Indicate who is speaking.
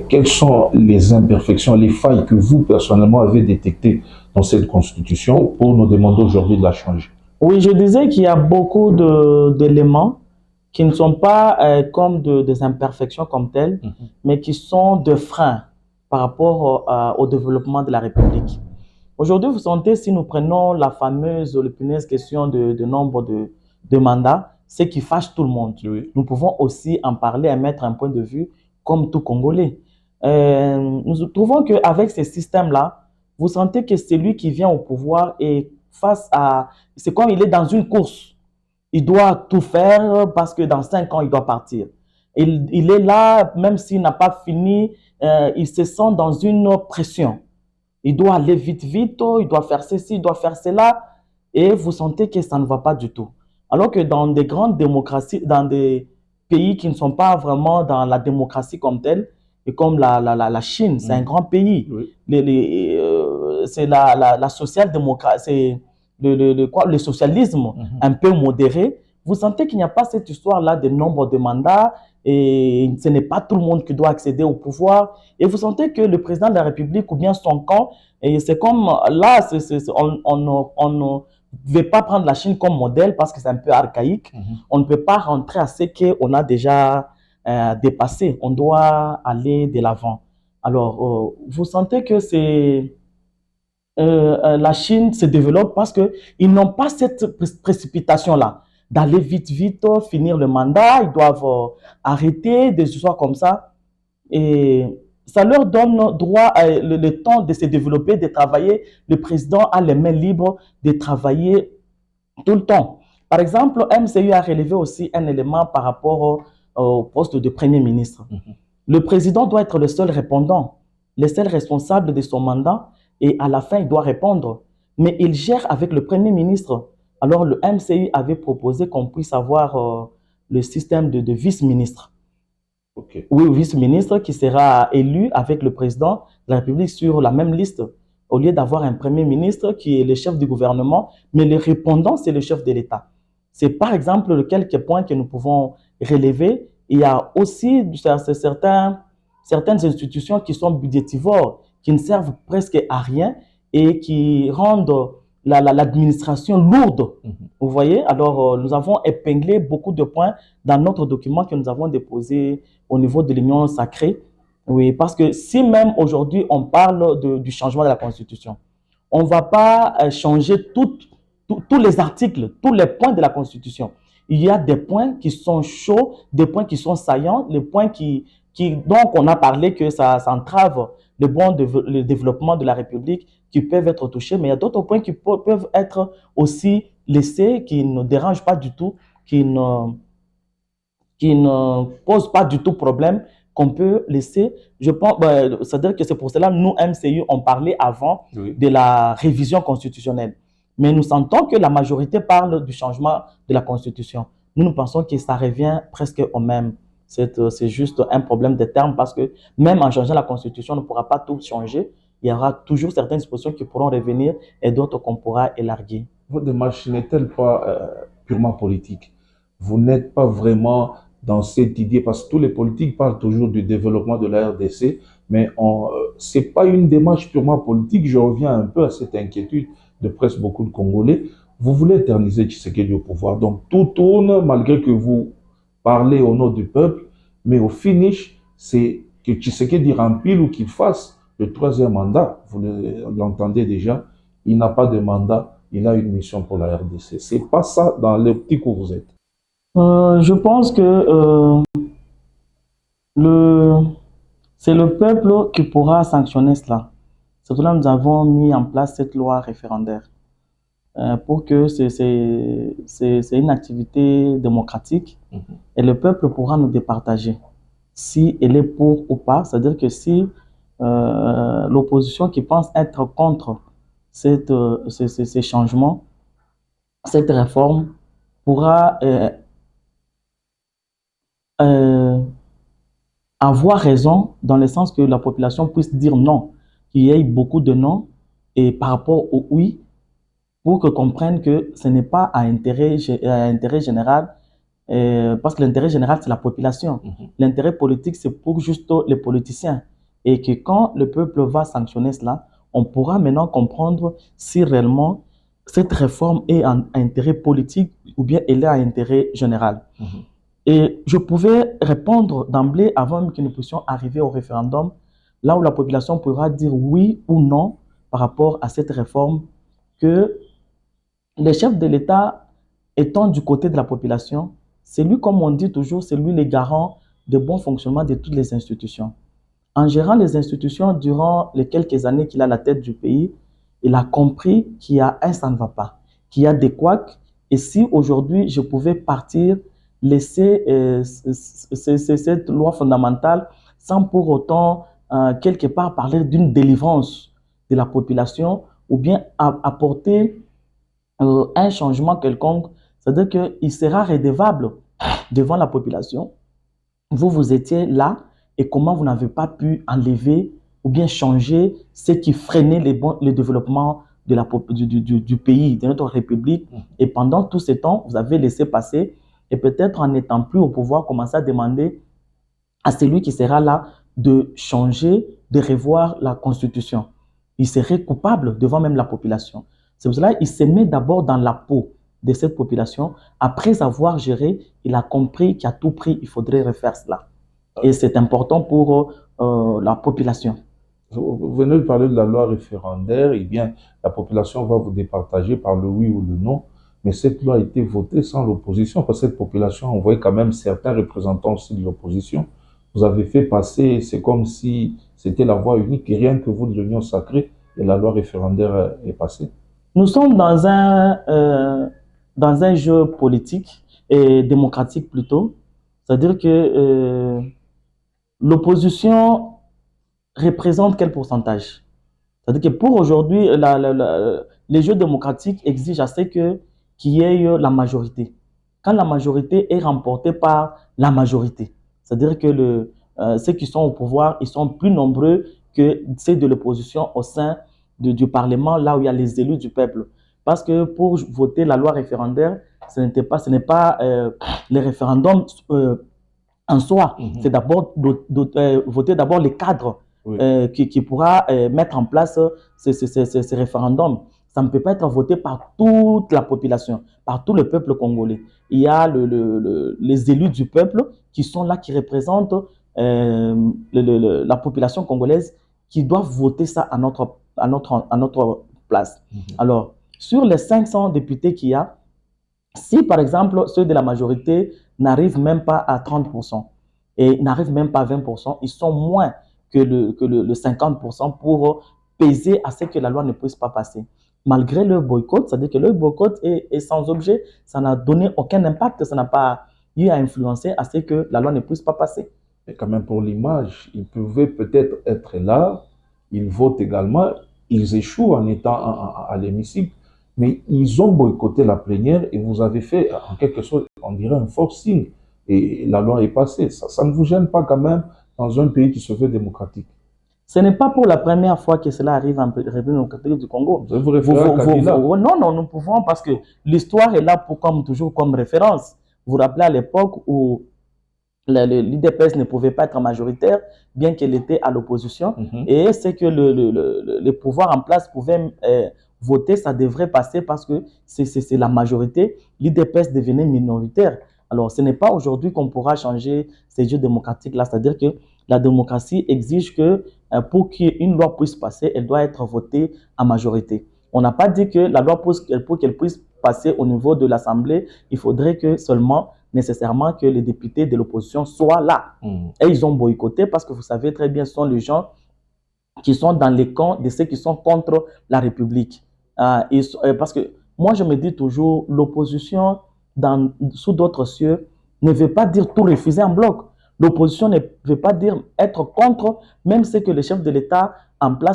Speaker 1: quelles sont les imperfections, les failles que vous, personnellement, avez détectées dans cette constitution pour nous demander aujourd'hui de la changer?
Speaker 2: Oui, je disais qu'il y a beaucoup d'éléments qui ne sont pas comme des imperfections comme telles, mais qui sont de freins par rapport au développement de la République. Aujourd'hui, vous sentez, si nous prenons la fameuse, l'épineuse question de nombre de mandats, c'est qui fâche tout le monde.
Speaker 1: Oui.
Speaker 2: Nous pouvons aussi en parler et mettre un point de vue comme tout Congolais. Nous trouvons qu'avec ces systèmes-là, vous sentez que celui qui vient au pouvoir est face à... C'est comme il est dans une course. Il doit tout faire parce que dans 5 ans, il doit partir. Il est là, même s'il n'a pas fini, il se sent dans une pression. Il doit aller vite, vite, il doit faire ceci, il doit faire cela. Et vous sentez que ça ne va pas du tout. Alors que dans des grandes démocraties, dans des pays qui ne sont pas vraiment dans la démocratie comme telle, et comme la Chine, c'est un grand pays.
Speaker 1: Oui.
Speaker 2: C'est la social-démocratie, c'est le socialisme un peu modéré. Vous sentez qu'il n'y a pas cette histoire-là de nombre de mandats et ce n'est pas tout le monde qui doit accéder au pouvoir. Et vous sentez que le président de la République ou bien son camp, et c'est comme là, on ne veut pas prendre la Chine comme modèle parce que c'est un peu archaïque. On ne peut pas rentrer à ce qu'on a déjà dépassé. On doit aller de l'avant. Alors, vous sentez que la Chine se développe parce qu'ils n'ont pas cette précipitation-là d'aller vite, vite, finir le mandat. Ils doivent arrêter des histoires comme ça. Et ça leur donne droit, le temps de se développer, de travailler. Le président a les mains libres de travailler tout le temps. Par exemple, MCU a relevé aussi un élément par rapport au poste de Premier ministre. Le président doit être le seul répondant, le seul responsable de son mandat et à la fin, il doit répondre. Mais il gère avec le Premier ministre. Alors, le MCU avait proposé qu'on puisse avoir le système de vice-ministre.
Speaker 1: Okay.
Speaker 2: Oui, vice-ministre qui sera élu avec le président de la République sur la même liste, au lieu d'avoir un Premier ministre qui est le chef du gouvernement, mais le répondant, c'est le chef de l'État. C'est par exemple quelques points que nous pouvons relever. Il y a aussi certaines institutions qui sont budgétivores, qui ne servent presque à rien et qui rendent l'administration lourde. Vous voyez? Alors, nous avons épinglé beaucoup de points dans notre document que nous avons déposé au niveau de l'Union sacrée. Oui, parce que si même aujourd'hui on parle du changement de la Constitution, on ne va pas changer tous les articles, tous les points de la Constitution. Il y a des points qui sont chauds, des points qui sont saillants, les points donc on a parlé que ça entrave le développement de la République qui peuvent être touchés, mais il y a d'autres points qui peuvent être aussi laissés, qui ne dérangent pas du tout, qui ne posent pas du tout problème, qu'on peut laisser. Je pense, c'est-à-dire que c'est pour cela que nous, MCU, on parlait avant de la révision constitutionnelle. Mais nous sentons que la majorité parle du changement de la Constitution. Nous pensons que ça revient presque au même. C'est juste un problème de termes parce que même en changeant la Constitution, on ne pourra pas tout changer. Il y aura toujours certaines dispositions qui pourront revenir et d'autres qu'on pourra élargir.
Speaker 1: Votre démarche n'est-elle pas purement politique? Vous n'êtes pas vraiment dans cette idée, parce que tous les politiques parlent toujours du développement de la RDC, mais ce n'est pas une démarche purement politique. Je reviens un peu à cette inquiétude de presque beaucoup de Congolais. Vous voulez éterniser Tshisekedi au pouvoir, donc tout tourne malgré que vous parlez au nom du peuple, mais au finish, c'est que Tshisekedi rempile ou qu'il fasse le 3e mandat. Vous l'entendez déjà, il n'a pas de mandat, il a une mission pour la RDC. Ce n'est pas ça dans l'optique où vous êtes.
Speaker 2: Je pense que c'est le peuple qui pourra sanctionner cela. C'est pour cela que nous avons mis en place cette loi référendaire. Pour que c'est une activité démocratique et le peuple pourra nous départager si elle est pour ou pas. C'est-à-dire que si l'opposition qui pense être contre ces changements, cette réforme pourra avoir raison dans le sens que la population puisse dire non, qu'il y ait beaucoup de non et par rapport au oui, pour que comprennent que ce n'est pas à intérêt général, parce que l'intérêt général, c'est la population. L'intérêt politique, c'est pour juste les politiciens. Et que quand le peuple va sanctionner cela, on pourra maintenant comprendre si réellement cette réforme est un intérêt politique ou bien elle est un intérêt général. Et je pouvais répondre d'emblée avant même que nous puissions arriver au référendum, là où la population pourra dire oui ou non par rapport à cette réforme, que les chefs de l'État étant du côté de la population, c'est lui, comme on dit toujours, c'est lui le garant de bon fonctionnement de toutes les institutions. En gérant les institutions durant les quelques années qu'il a à la tête du pays, il a compris qu'il y a un ça ne va pas, qu'il y a des couacs. Et si aujourd'hui je pouvais partir, laisser cette loi fondamentale sans pour autant quelque part parler d'une délivrance de la population ou bien apporter un changement quelconque, c'est-à-dire qu'il sera redevable devant la population. Vous étiez là et comment vous n'avez pas pu enlever ou bien changer ce qui freinait le développement du pays, de notre République. Et pendant tout ce temps, vous avez laissé passer et peut-être en n'étant plus au pouvoir, commencer à demander à celui qui sera là de changer, de revoir la Constitution. Il serait coupable devant même la population. C'est pour cela qu'il se met d'abord dans la peau de cette population. Après avoir géré, il a compris qu'à tout prix, il faudrait refaire cela. Et c'est important pour la population.
Speaker 1: Vous venez de parler de la loi référendaire. Eh bien, la population va vous départager par le oui ou le non. Mais cette loi a été votée sans l'opposition, parce que cette population a envoyé quand même certains représentants aussi de l'opposition. Vous avez fait passer, c'est comme si c'était la voie unique et rien que vous de l'Union sacrée, et la loi référendaire est passée.
Speaker 2: Nous sommes dans un jeu politique et démocratique plutôt. C'est-à-dire que l'opposition représente quel pourcentage? C'est-à-dire que pour aujourd'hui, les jeux démocratiques exigent assez qu'il y ait la majorité. Quand la majorité est remportée par la majorité, c'est-à-dire que ceux qui sont au pouvoir, ils sont plus nombreux que ceux de l'opposition au sein du Parlement, là où il y a les élus du peuple. Parce que pour voter la loi référendaire, ce n'est pas le référendum en soi. C'est d'abord voter d'abord les cadres qui pourra mettre en place ce référendum. Ça ne peut pas être voté par toute la population, par tout le peuple congolais. Il y a les élus du peuple qui sont là, qui représentent la population congolaise, qui doivent voter ça à notre place. Alors, sur les 500 députés qu'il y a, si par exemple ceux de la majorité n'arrivent même pas à 30% et n'arrivent même pas à 20%, ils sont moins que le 50% pour peser à ce que la loi ne puisse pas passer. Malgré le boycott, c'est-à-dire que le boycott est sans objet, ça n'a donné aucun impact, ça n'a pas eu à influencer à ce que la loi ne puisse pas passer.
Speaker 1: Mais quand même pour l'image, ils pouvaient peut-être être là, ils votent également, ils échouent en étant à l'hémicycle, mais ils ont boycotté la plénière et vous avez fait en quelque sorte, on dirait un forcing, et la loi est passée. Ça ne vous gêne pas quand même dans un pays qui se veut démocratique?
Speaker 2: Ce n'est pas pour la première fois que cela arrive en République démocratique du Congo.
Speaker 1: Vous référez à Kabila?
Speaker 2: Non, nous pouvons, parce que l'histoire est là pour, comme toujours comme référence. Vous vous rappelez à l'époque où l'UDPS ne pouvait pas être majoritaire, bien qu'elle était à l'opposition, et c'est que le pouvoir en place pouvait voter, ça devrait passer parce que c'est la majorité, l'UDPS devenait minoritaire. Alors, ce n'est pas aujourd'hui qu'on pourra changer ces jeux démocratiques-là, c'est-à-dire que la démocratie exige que pour qu'une loi puisse passer, elle doit être votée à majorité. On n'a pas dit que la loi, pour qu'elle puisse passer au niveau de l'Assemblée, il faudrait que seulement, nécessairement, que les députés de l'opposition soient là. Et ils ont boycotté parce que vous savez très bien, ce sont les gens qui sont dans les camps de ceux qui sont contre la République. Parce que moi, je me dis toujours, l'opposition, sous d'autres cieux, ne veut pas dire tout refuser en bloc. L'opposition ne veut pas dire être contre même ce que le chef de l'État en place